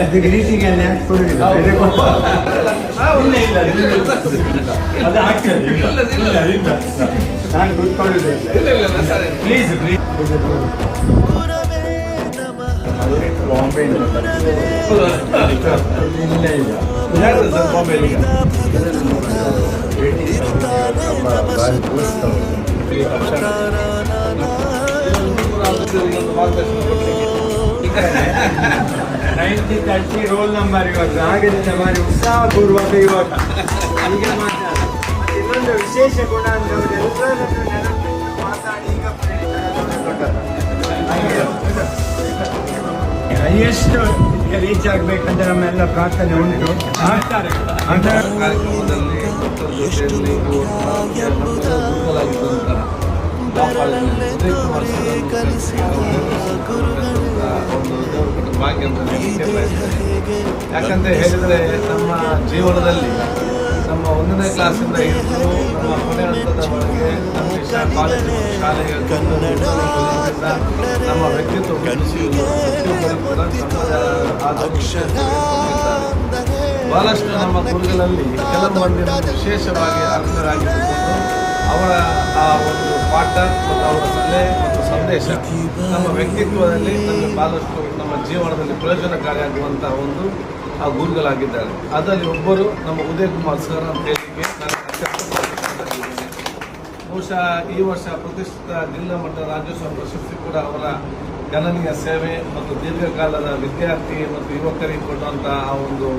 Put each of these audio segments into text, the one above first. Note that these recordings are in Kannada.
ಅದು ಗ್ರೀಟಿಂಗ್ ಎಲ್ಲ ಕೊಡುವುದಿಲ್ಲ ಅದು ಆಗ್ತದೆ ನಾನು ಕೂತ್ಕೊಳ್ಳುವುದಿಲ್ಲ ಪ್ಲೀಸ್ ಬಾಂಬೆ ಇಲ್ಲ ಇಲ್ಲ ಬಾಂಬೆ ರೋಲ್ ನಂಬರ್ ಇವಾಗ ಆಗಿದ್ದ ಬಾರಿ ಉತ್ಸಾಹಪೂರ್ವಕ ಇವಾಗ ಈಗ ಇನ್ನೊಂದು ವಿಶೇಷ ಗುಣ ಅಂದ್ರೆ ಎಲ್ಲರನ್ನು ನೆನಪಿಟ್ಟು ಮಾತಾಡಿ ಈಗ ಹೈಯೆಸ್ಟ್ ರೀಚ್ ಆಗ್ಬೇಕಂದ್ರೆ ನಮ್ಮೆಲ್ಲ ಪ್ರಾರ್ಥನೆ ಉಂಟು ಆಗ್ತಾರೆ ಕಾರ್ಯಕ್ರಮದಲ್ಲಿ ಭಾಗ್ಯ ಯಾಕಂತ ಹೇಳಿದ್ರೆ ನಮ್ಮ ಜೀವನದಲ್ಲಿ ನಮ್ಮ 1ನೇ ಕ್ಲಾಸಿಂದ ಹಿಡಿದು ನಮ್ಮ ಕೊನೆ ಹಂತದವರೆಗೆ ನಮ್ಮ ಕಾಲೇಜು ಶಾಲೆಗೆ ನಮ್ಮ ವ್ಯಕ್ತಿತ್ವ ಬೆಳೆಸುವುದು ಬಹಳಷ್ಟು ನಮ್ಮ ಗುರುಗಳಲ್ಲಿ ಕೆಲವು ಮಂದಿನ ವಿಶೇಷವಾಗಿ ಅರ್ಹರಾಗಿರುವುದು ಅವರ ಆ ಒಂದು ಪಾಠ ಮತ್ತು ಅವರ ಸಲಹೆ ಮತ್ತು ಸಂದೇಶ ನಮ್ಮ ವ್ಯಕ್ತಿತ್ವದಲ್ಲಿ ನಮಗೆ ಬಹಳಷ್ಟು ನಮ್ಮ ಜೀವನದಲ್ಲಿ ಪ್ರಯೋಜನಕಾರಿಯಾಗುವಂತಹ ಒಂದು ಆ ಗುರುಗಳಾಗಿದ್ದಾರೆ. ಅದರಲ್ಲಿ ಒಬ್ಬರು ನಮ್ಮ ಉದಯ್ ಕುಮಾರ್ ಸರ್ ಅಂತ ಹೇಳಿಕೆ ನಾನು ಬಹುಶಃ ಈ ವರ್ಷ ಪ್ರತಿಷ್ಠಿತ ಜಿಲ್ಲಾ ಮಟ್ಟದ ರಾಜ್ಯೋತ್ಸವ ಪ್ರಶಸ್ತಿ ಕೂಡ ಅವರ ಗಣನೀಯ ಸೇವೆ ಮತ್ತು ದೀರ್ಘಕಾಲದ ವಿದ್ಯಾರ್ಥಿ ಮತ್ತು ಯುವಕರಿಗೆ ಕೊಡುವಂತಹ ಆ ಒಂದು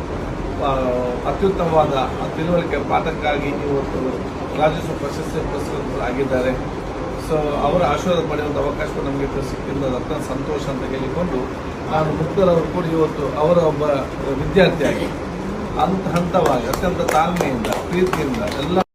ಅತ್ಯುತ್ತಮವಾದ ತಿಳುವಳಿಕೆ ಪಾಠಕ್ಕಾಗಿ ಇವತ್ತು ರಾಜ್ಯೋತ್ಸವ ಪ್ರಶಸ್ತಿ ಪುರಸ್ಕೃತರಾಗಿದ್ದಾರೆ. ಸೊ ಅವರ ಆಶೀರ್ವಾದ ಪಡೆಯುವಂಥ ಅವಕಾಶ ನಮಗೆ ಸಿಕ್ಕಿದ್ದು ಅತ್ಯಂತ ಸಂತೋಷ ಅಂತ ಹೇಳಿಕೊಂಡು ನಾನು ಮುಕ್ತರವರು ಕೂಡ ಇವತ್ತು ಅವರ ಒಬ್ಬ ವಿದ್ಯಾರ್ಥಿಯಾಗಿ ಹಂತವಾಗಿ ಅತ್ಯಂತ ತಾಳ್ಮೆಯಿಂದ ಪ್ರೀತಿಯಿಂದ ಎಲ್ಲ